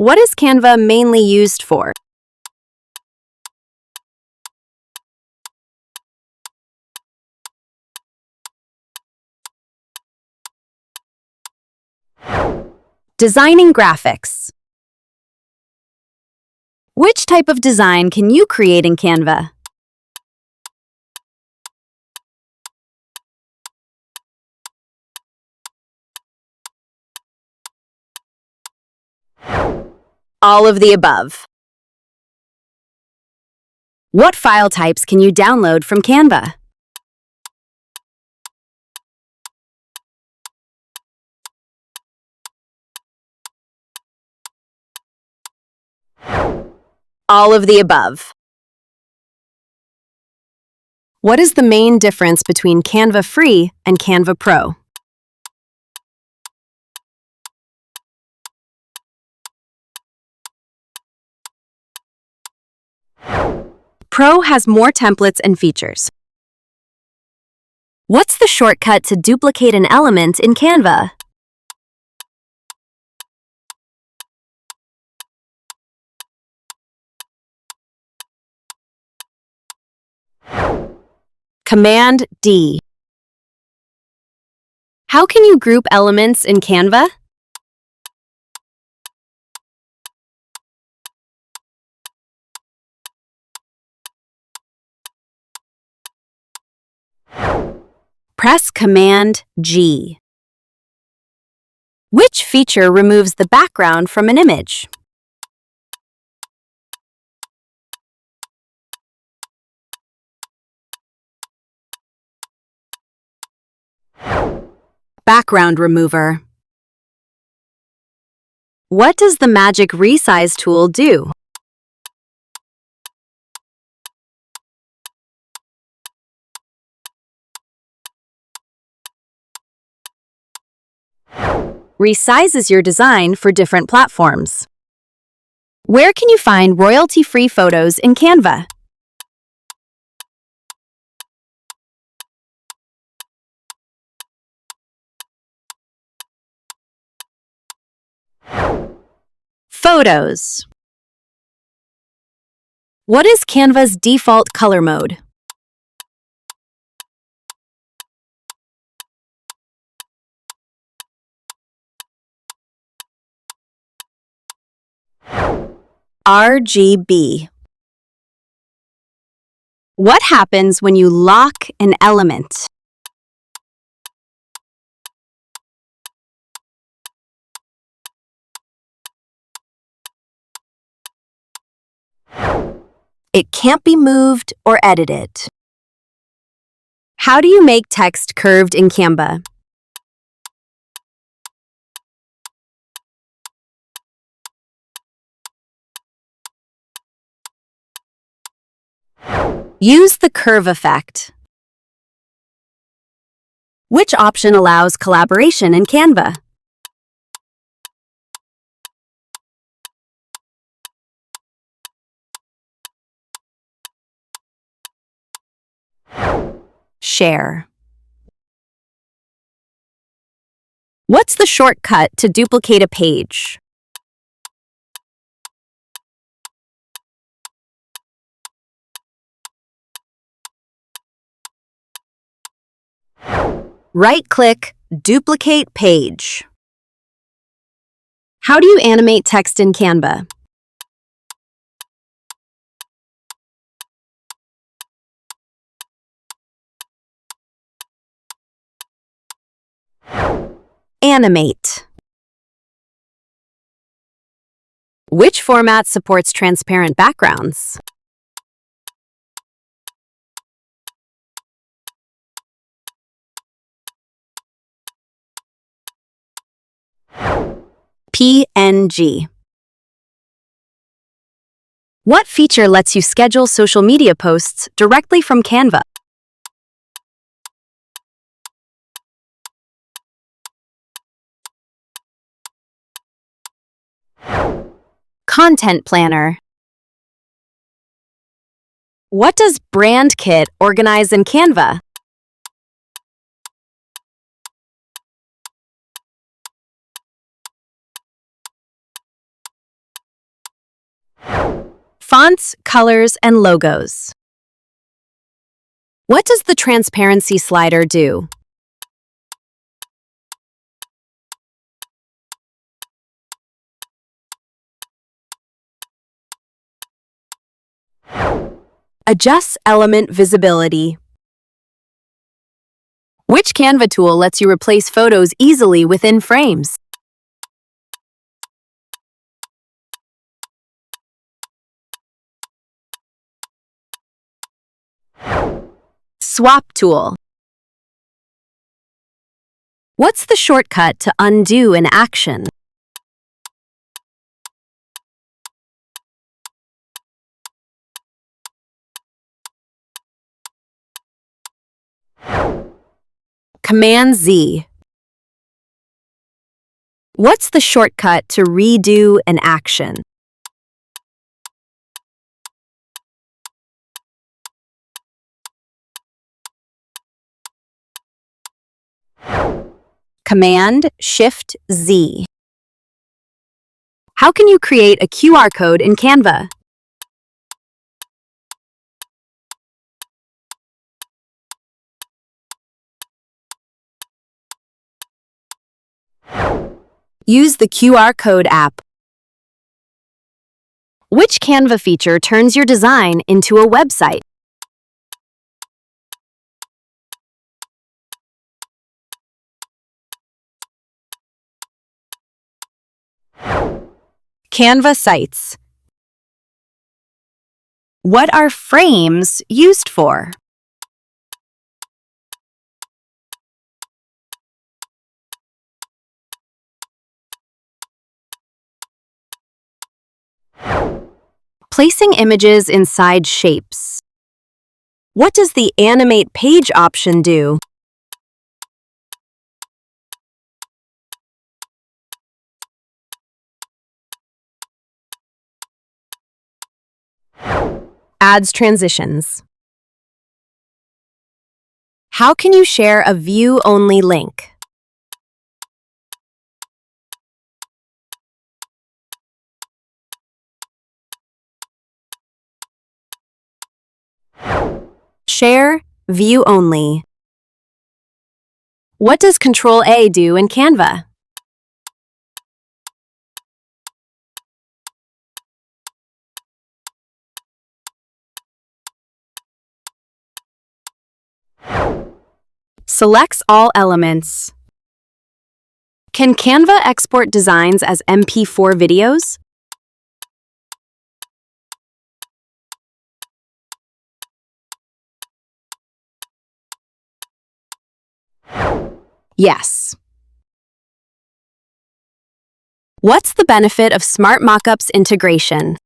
What is Canva mainly used for? Designing graphics. Which type of design can you create in Canva? All of the above. What file types can you download from Canva? All of the above. What is the main difference between Canva Free and Canva Pro? Pro has more templates and features. What's the shortcut to duplicate an element in Canva? Command D. How can you group elements in Canva? Press Command G. Which feature removes the background from an image? Background remover. What does the magic resize tool do? Resizes your design for different platforms. Where can you find royalty-free photos in Canva? Photos. What is Canva's default color mode? RGB. What happens when you lock an element? It can't be moved or edited. How do you make text curved in Canva? Use the curve effect. Which option allows collaboration in Canva? Share. What's the shortcut to duplicate a page? Right-click, Duplicate Page. How do you animate text in Canva? Animate. Which format supports transparent backgrounds? PNG. What feature lets you schedule social media posts directly from Canva? Content Planner. What does Brand Kit organize in Canva? Fonts, colors, and logos. What does the transparency slider do? Adjusts element visibility. Which Canva tool lets you replace photos easily within frames? Swap tool. What's the shortcut to undo an action? Command Z. What's the shortcut to redo an action? Command Shift Z. How can you create a QR code in Canva? Use the QR code app. Which Canva feature turns your design into a website? Canva sites. What are frames used for? Placing images inside shapes. What does the Animate Page option do? Adds transitions. How can you share a view-only link? Share, view only. What does Control A do in Canva? Selects all elements. Can Canva export designs as MP4 videos? Yes. What's the benefit of Smart Mockups integration?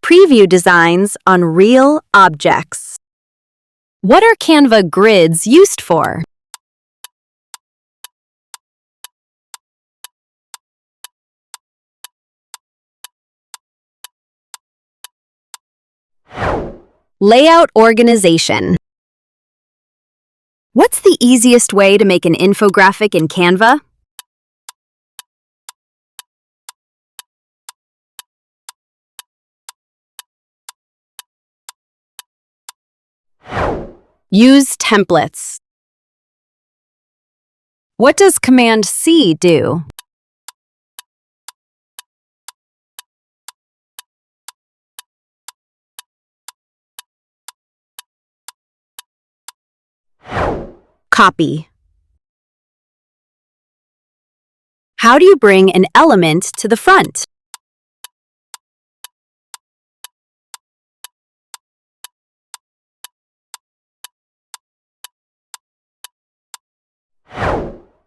Preview designs on real objects. What are Canva grids used for? Layout organization. What's the easiest way to make an infographic in Canva? Use templates. What does Command C do? Copy. How do you bring an element to the front?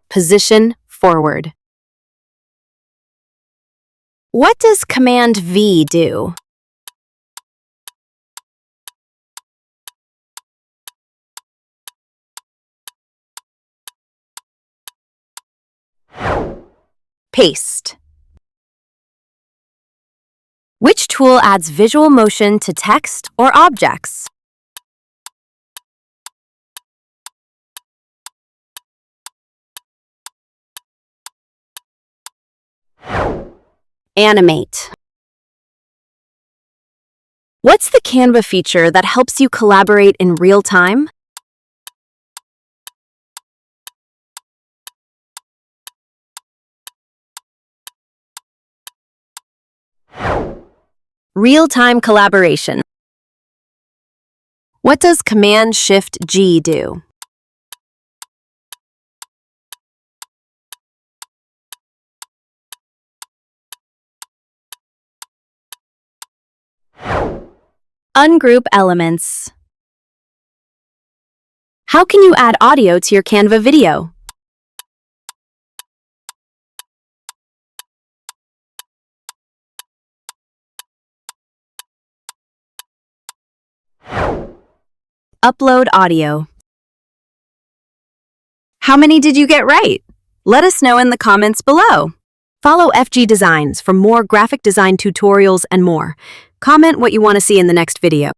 Position forward. What does Command V do? Paste. Which tool adds visual motion to text or objects? Animate. What's the Canva feature that helps you collaborate in real time? Real-time collaboration. What does Command-Shift-G do? Ungroup elements. How can you add audio to your Canva video? Upload audio. How many did you get right? Let us know in the comments below. Follow FG Designs for more graphic design tutorials and more. Comment what you want to see in the next video.